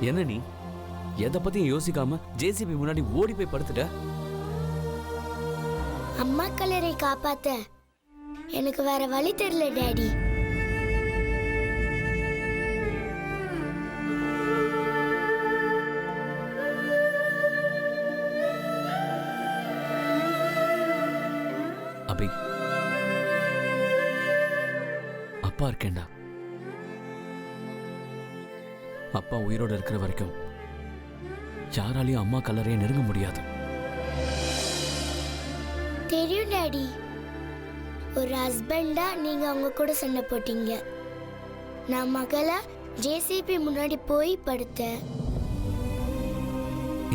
என்ன நீ எதை பத்தியும் யோசிக்காம ஜேசிபி முன்னாடி ஓடி போய் படுத்துட்ட? அம்மா கலரை காப்பாத்த எனக்கு வேற வழி தெரியல டாடி. அபி, அப்பா இருக்கேன்டா. அப்பா உயிரோட இருக்கிற வரைக்கும் யாராலையும் அம்மா கல்லறையை நெருங்க முடியாது. தெரியும் டாடி, ஒரு ஹஸ்பண்டா நீங்க அவங்க கூட சண்டை போட்டீங்க. நான் மகளா ஜேசிபி முன்னாடி போய் படுத்தேன்.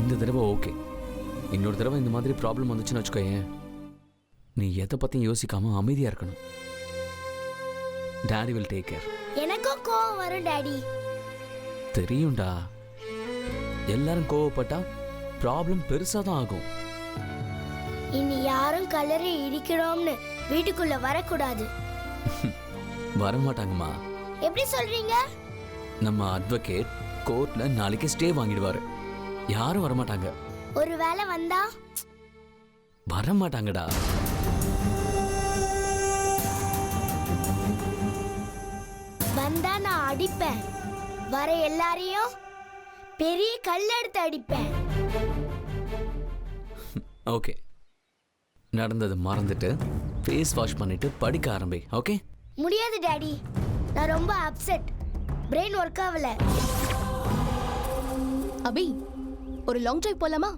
இந்த தடவை ஓகே. இன்னொரு தடவை இந்த மாதிரி ப்ராப்ளம் வந்துச்சுன்னு வச்சுக்கோயேன், நீ எதை பத்தியும் யோசிக்காம அமைதியா இருக்கணும். Daddy will take care. எனக்கும் கோவம் வரும் டாடி. தெரியும்டா, எல்லாரும் கோவப்பட்டா ப்ராப்ளம் பெருசா தான் ஆகும். இனி யாரும் கலரை இடிக்கிறோம்னு வீட்டுக்குள்ள வரக்கூடாது. வரமாட்டாங்கம்மா. எப்படி சொல்றீங்க? நம்ம அட்வொகேட் கோர்ட்ல நாளைக்கு ஸ்டே வாங்கிடுவாரு. யாரும் வரமாட்டாங்க. ஒரு வேளை வந்தா? வரமாட்டாங்கடா. வந்தா நான் அடிப்பேன். வர எல்லாரையும் பெரிய கல் எடுத்து அடிப்பேன். ஓகே, நடந்தது மறந்துட்டு ஃபேஸ் வாஷ் பண்ணிட்டு படிக்க ஆரம்பி. ஓகே? முடியாது டாடி, நான் ரொம்ப அப்செட். பிரெயின் ஒர்க் ஆகல. அபி, ஒரு லாங் டிரைவ் போலாமா?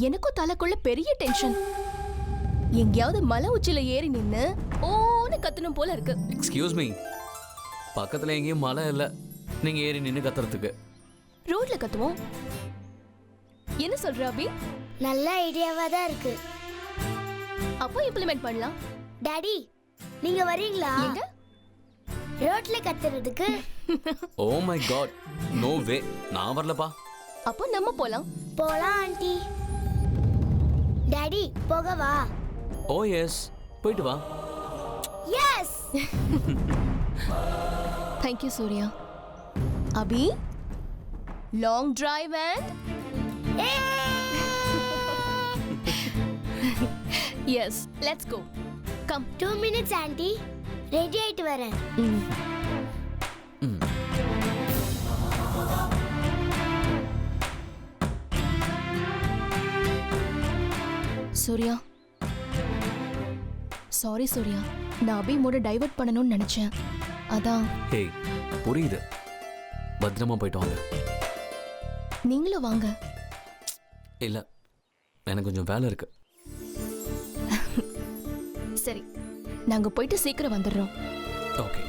எனக்கும் தலைக்குள்ள பெரிய டென்ஷன். எங்கேயாவது மலை உச்சில ஏறி நின்னு ஓன்னு கத்தணும் போல இருக்கு. எக்ஸ்கியூஸ் மீ, பக்கத்துல எங்கேயும் மழை இல்லை நீங்க ஏறி நின்று கத்துறதுக்கு. ரோட்ல கத்துவோம். என்ன சொல்ற அபி? நல்ல ஐடியாவா தான் இருக்கு. அப்போ இம்ப்ளிமெண்ட் பண்ணலாம். டாடி, நீங்க வரீங்களா? எங்க? ரோட்ல கத்துறதுக்கு. Oh my god, no way, நான் வரலப்பா. அப்போ நம்ம போலாம். போலாம் ஆண்டி. டாடி, போகவா? ஓ எஸ், போயிட்டு வா. Yes. Thank you Surya. Abhi, long drive and yes, let's go. Come. 2 minutes aunty, ready ஆயிட்டு வரேன். சூர்யா, சாரி சூர்யா, நான் அபி மூட டைவர்ட் பண்ணணும்னு நினைச்சேன். அதான். ஹேய், புரியுது. பத்திரமா போயிட்டு வாங்க. நீங்களும் வாங்க. இல்ல, எனக்கு கொஞ்சம் வேலை இருக்கு. சரி, நாங்க போயிட்டு சீக்கிரம் வந்துடுறோம். ஓகே.